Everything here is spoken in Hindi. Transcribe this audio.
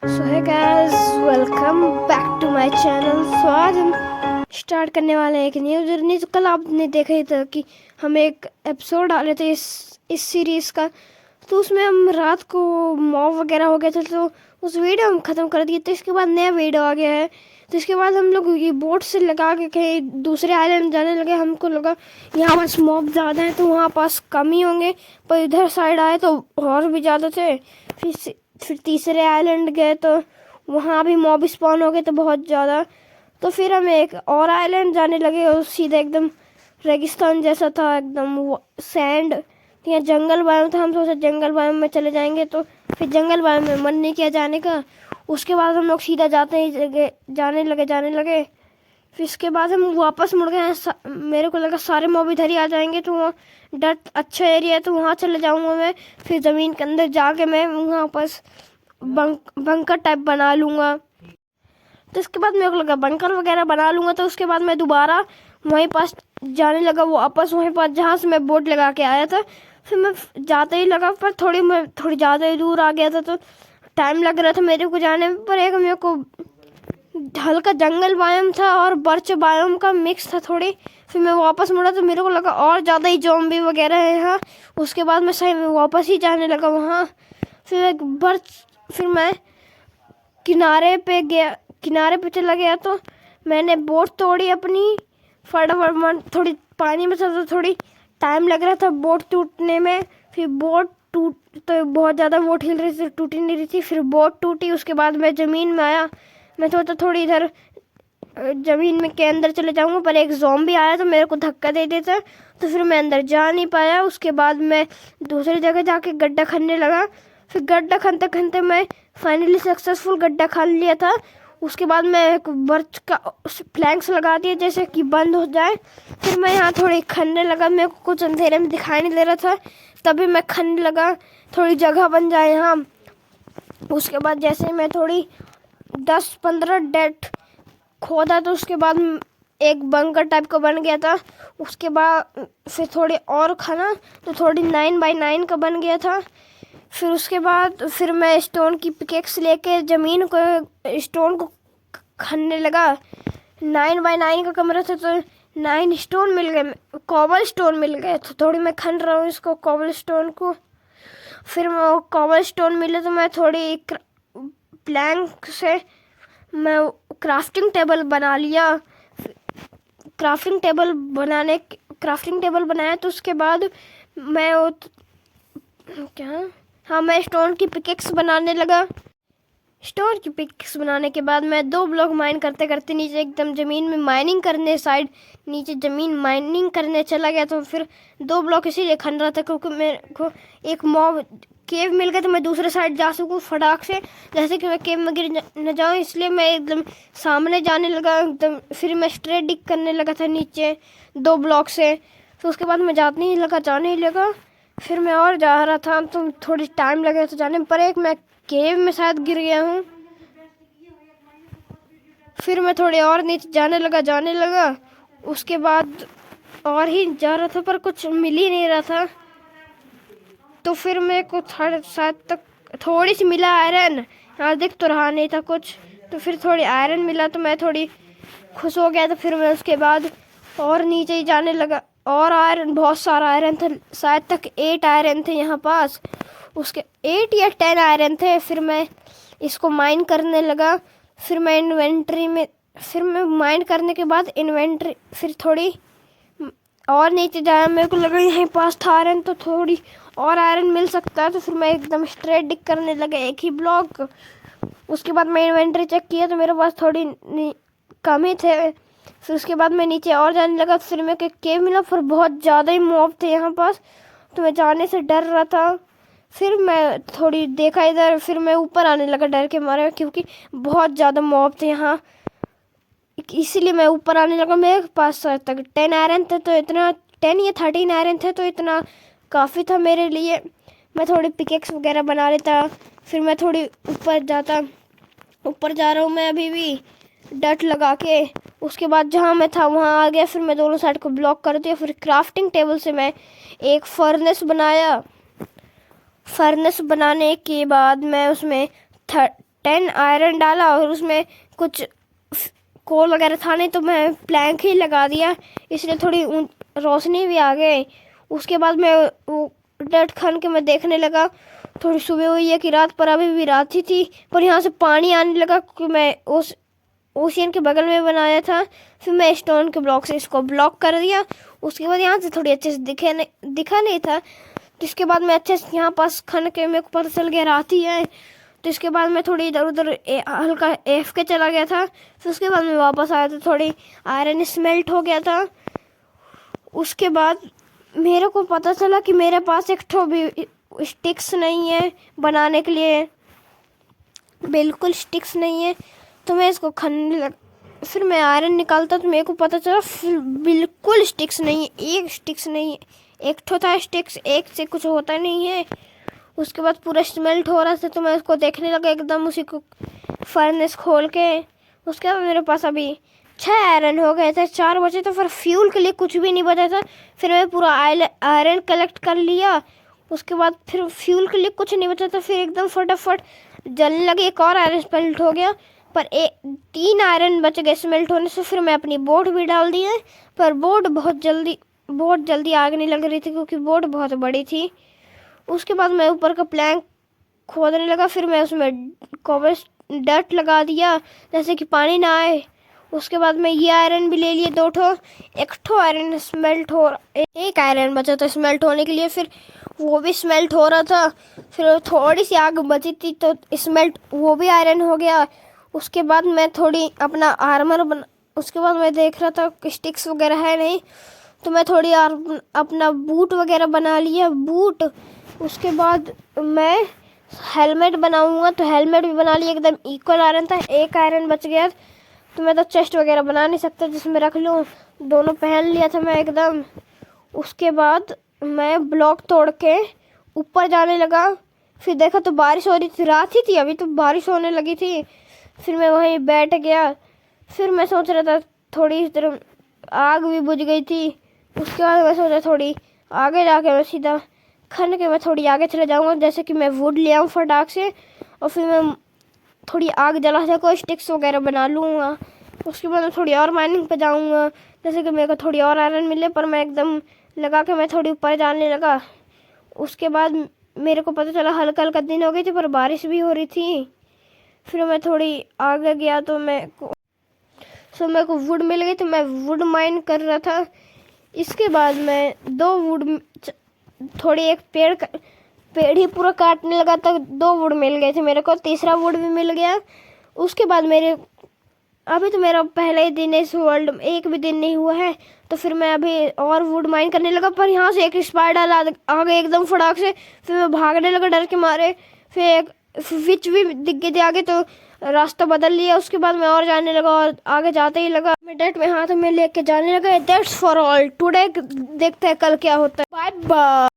सो है guys, welcome back to my channel. So आज हम स्टार्ट करने वाले हैं एक न्यू जर्नी। तो कल आपने देखा ही था कि हम एक एपिसोड डाले थे इस सीरीज़ का। तो उसमें हम रात को मॉब वगैरह हो गया था, तो उस वीडियो हम ख़त्म कर दिए। तो इसके बाद नया वीडियो आ गया है। तो इसके बाद हम लोग ये बोट से लगा के कहीं दूसरे आइलैंड जाने लगे। हमको लगा यहाँ पास मॉब ज़्यादा है तो वहाँ पास कम ही होंगे, पर इधर साइड आए तो और भी ज़्यादा थे। फिर तीसरे आइलैंड गए तो वहाँ भी मॉब स्पॉन हो गए तो बहुत ज़्यादा। तो फिर हम एक और आइलैंड जाने लगे और सीधा एकदम रेगिस्तान जैसा था, एकदम सैंड। यहाँ जंगल बायोम था। हम सोचा जंगल बायोम में चले जाएंगे, तो फिर जंगल बायोम में मन नहीं किया जाने का। उसके बाद हम लोग सीधा जाने लगे। फिर इसके बाद हम वापस मुड़ गए। मेरे को लगा सारे मॉब इधर ही आ जाएंगे, तो वहाँ डट अच्छा एरिया है तो वहाँ चले जाऊँगा मैं। फिर ज़मीन के अंदर जाके मैं वहाँ पास बंकर टाइप बना लूँगा। तो इसके बाद मेरे को लगा बंकर वगैरह बना लूँगा, तो उसके बाद मैं दोबारा वहीं पास जाने लगा, वो वापस वहीं पास जहाँ से मैं बोट लगा के आया था। फिर मैं जाते ही लगा, पर मैं थोड़ी ज़्यादा ही दूर आ गया था, तो टाइम लग रहा था मेरे को जाने में। पर एक मेरे को हल्का जंगल बायोम था और बर्च बायोम का मिक्स था थोड़ी। फिर मैं वापस मुड़ा तो मेरे को लगा और ज़्यादा ही ज़ॉम्बी वगैरह है यहाँ। उसके बाद मैं सही में वापस ही जाने लगा वहाँ। फिर मैं किनारे पे चला गया, तो मैंने बोट तोड़ी अपनी। फटाफट थोड़ी पानी में था तो थोड़ी टाइम लग रहा था बोट टूटने में। फिर बोट टूट तो बहुत ज़्यादा बोट हिल रही थी, टूटी नहीं रही थी। फिर बोट टूटी, उसके बाद मैं ज़मीन में आया। मैं सोचा थोड़ी इधर ज़मीन में के अंदर चले जाऊंगा, पर एक ज़ॉम्बी आया तो मेरे को धक्का दे देता, तो फिर मैं अंदर जा नहीं पाया। उसके बाद मैं दूसरी जगह जाके गड्ढा खनने लगा। फिर गड्ढा खनते खनते मैं फाइनली सक्सेसफुल गड्ढा खान लिया था। उसके बाद मैं एक बर्च का फ्लैंक्स लगा दिया जैसे कि बंद हो जाए। फिर मैं यहाँ थोड़ी खनने लगा। मेरे को कुछ अंधेरे में दिखाई नहीं दे रहा था, तभी मैं खनने लगा थोड़ी जगह बन जाए यहाँ। उसके बाद जैसे मैं थोड़ी 10-15 डेट खोदा, तो उसके बाद एक बंकर टाइप का बन गया था। उसके बाद फिर थोड़ी और खाना, तो थोड़ी 9x9 का बन गया था। फिर उसके बाद फिर मैं स्टोन की पिकेक्स लेके ज़मीन को स्टोन को खनने लगा। 9x9 का कमरा था, तो 9 स्टोन मिल गए, कॉबल स्टोन मिल गए। तो थोड़ी मैं खन रहा हूँ इसको, कॉबल स्टोन को। फिर मैं कॉबल स्टोन मिले तो मैं थोड़ी प्लैंक से मैं क्राफ्टिंग टेबल बना लिया। क्राफ्टिंग टेबल बनाया, तो उसके बाद मैं मैं स्टोन की पिकेक्स बनाने लगा। स्टोन की पिक्स बनाने के बाद मैं 2 ब्लॉक माइन करते करते नीचे एकदम ज़मीन में माइनिंग करने नीचे ज़मीन माइनिंग करने चला गया। तो फिर 2 ब्लॉक इसीलिए खन रहा था क्योंकि मेरे को एक मॉब केव मिल गया, तो मैं दूसरे साइड जा सकूँ फटाक से, जैसे कि मैं केव में गिर न जाऊँ। इसलिए मैं एकदम सामने जाने लगा एकदम। फिर मैं स्ट्रेट डिग करने लगा था नीचे 2 ब्लॉक से। फिर उसके बाद मैं जाने ही लगा। फिर मैं और जा रहा था, तो थोड़ी टाइम लगा था जाने में, पर एक मैं केव में शायद गिर गया हूँ। फिर मैं थोड़े और नीचे जाने लगा। उसके बाद और ही जा रहा था, पर कुछ मिल ही नहीं रहा था। तो फिर मेरे को शायद तक थोड़ी सी मिला आयरन, यहाँ दिख तो रहा नहीं था कुछ। तो फिर थोड़ी आयरन मिला, तो मैं थोड़ी खुश हो गया। तो फिर मैं उसके बाद और नीचे ही जाने लगा। और आयरन, बहुत सारा आयरन था, शायद तक 8 आयरन थे यहाँ पास। उसके 8 या 10 आयरन थे। फिर मैं इसको माइन करने लगा। फिर मैं माइन करने के बाद इन्वेंट्री फिर थोड़ी और नीचे जाया। मेरे को लगा यहीं पास था आयरन, तो थोड़ी और आयरन मिल सकता है। तो फिर मैं एकदम स्ट्रेट डिग करने लगा एक ही ब्लॉक। उसके बाद मैं इन्वेंट्री चेक किया तो मेरे पास थोड़ी कम ही थे। फिर उसके बाद मैं नीचे और जाने लगा। फिर मेरे को एक केव मिला, फिर बहुत ज़्यादा ही मॉब थे यहाँ पास, तो मैं जाने से डर रहा था। फिर मैं थोड़ी देखा इधर, फिर मैं ऊपर आने लगा डर के मारे, क्योंकि बहुत ज़्यादा मॉब थे यहाँ, इसीलिए मैं ऊपर आने लगा। मेरे पास तक 10 आयरन थे, तो इतना 10 या 13 आयरन थे, तो इतना काफ़ी था मेरे लिए। मैं थोड़ी पिकेक्स वगैरह बना लेता। फिर मैं थोड़ी ऊपर जा रहा हूँ मैं अभी भी डट लगा के। उसके बाद जहाँ मैं था वहाँ आ गया। फिर मैं दोनों साइड को ब्लॉक कर दिया। फिर क्राफ्टिंग टेबल से मैं एक फर्नेस बनाया। फर्नेस बनाने के बाद मैं उसमें 10 आयरन डाला और उसमें कुछ कोल वगैरह था नहीं, तो मैं प्लैंक ही लगा दिया, इसलिए थोड़ी रोशनी भी आ गई। उसके बाद मैं वो डट खान के मैं देखने लगा, थोड़ी सुबह हुई है कि रात, पर अभी भी रात ही थी, पर यहाँ से पानी आने लगा क्योंकि मैं उस ओशियन के बगल में बनाया था। फिर मैं स्टोन के ब्लॉक से इसको ब्लॉक कर दिया। उसके बाद यहाँ से थोड़ी अच्छे से दिखा नहीं था, तो इसके बाद मैं अच्छे से यहाँ पास खन के मेरे को पता चल गया रात ही है। तो इसके बाद मैं थोड़ी इधर उधर हल्का एफ के चला गया था। फिर उसके बाद मैं वापस आया तो थोड़ी आयरन स्मेल्ट हो गया था। उसके बाद मेरे को पता चला कि मेरे पास एक ठो भी स्टिक्स नहीं है बनाने के लिए, बिल्कुल स्टिक्स नहीं है। तो मैं इसको खनने लग, फिर मैं आयरन निकालता तो मेरे को पता चला बिल्कुल स्टिक्स नहीं है, एक स्टिक्स नहीं है। एक ठो था स्टिक्स, एक से कुछ होता नहीं है। उसके बाद पूरा स्मेल्ट हो रहा था, तो मैं उसको देखने लगा एकदम उसी को फर्नेस खोल के। उसके बाद मेरे पास अभी 6 आयरन हो गए थे, 4 बचे थे, फिर फ्यूल के लिए कुछ भी नहीं बचा था। फिर मैं पूरा आयरन कलेक्ट कर लिया। उसके बाद फिर फ्यूल के लिए कुछ नहीं बचा था, फिर एकदम फटाफट जलने लगे। एक और आयरन स्मेल्ट हो गया, पर 3 आयरन बच गए स्मेल्ट होने से। फिर मैं अपनी बोट भी डाल दी है, पर बोट बहुत जल्दी आग नहीं लग रही थी क्योंकि बोट बहुत बड़ी थी। उसके बाद मैं ऊपर का प्लैंक खोदने लगा, फिर मैं उसमें कोबल्स डर्ट लगा दिया जैसे कि पानी ना आए। उसके बाद मैं ये आयरन भी ले लिए 2 ठो, एक ठो आयरन स्मेल्ट हो, एक आयरन बचा था स्मेल्ट होने के लिए, फिर वो भी स्मेल्ट हो रहा था। फिर थोड़ी सी आग बची थी तो स्मेल्ट वो भी आयरन हो गया। उसके बाद मैं थोड़ी अपना आर्मर उसके बाद मैं देख रहा था स्टिक्स वगैरह है नहीं, तो मैं थोड़ी अपना बूट वगैरह बना लिया बूट। उसके बाद मैं हेलमेट बनाऊंगा, तो हेलमेट भी बना लिया, एकदम इक्वल आयरन था। एक आयरन बच गया, तो मैं तो चेस्ट वगैरह बना नहीं सकता जिसमें रख लूँ, दोनों पहन लिया था मैं एकदम। उसके बाद मैं ब्लॉक तोड़ के ऊपर जाने लगा, फिर देखा तो बारिश हो रही थी, रात ही थी अभी तो बारिश होने लगी थी। फिर मैं वहीं बैठ गया, फिर मैं सोच रहा था थोड़ी देर, आग भी बुझ गई थी। उसके बाद मैं सोचा थोड़ी आगे जाके मैं सीधा खन के मैं थोड़ी आगे चले जाऊंगा, जैसे कि मैं वुड ले आऊँ फटाक से, और फिर मैं थोड़ी आग जला सको, स्टिक्स वगैरह बना लूँगा। उसके बाद मैं थोड़ी और माइनिंग पे जाऊँगा, जैसे कि मेरे को थोड़ी और आयरन मिले, पर मैं एकदम लगा के मैं थोड़ी ऊपर जाने लगा। उसके बाद मेरे को पता चला हल्का हल्का दिन हो गई थी, पर बारिश भी हो रही थी। फिर मैं थोड़ी आगे गया तो मेरे को वुड मिल गई, तो मैं वुड माइन कर रहा था। इसके बाद मैं 2 वुड थोड़ी एक पेड़ ही पूरा काटने लगा, तक 2 वुड मिल गए थे मेरे को, तीसरा वुड भी मिल गया। उसके बाद अभी तो मेरा पहला ही दिन है इस वर्ल्ड में, एक भी दिन नहीं हुआ है, तो फिर मैं अभी और वुड माइन करने लगा, पर यहाँ से एक स्पाइडर आ गए एकदम फटाक से। फिर मैं भागने लगा डर के मारे, फिर एक विच भी दिख गए थे आगे, तो रास्ता बदल लिया। उसके बाद मैं और जाने लगा, और आगे जाते ही लगा मैं डेट में हाथ में लेके जाने लगा। दैट्स फॉर ऑल टुडे, देखते हैं कल क्या होता है। Bye bye.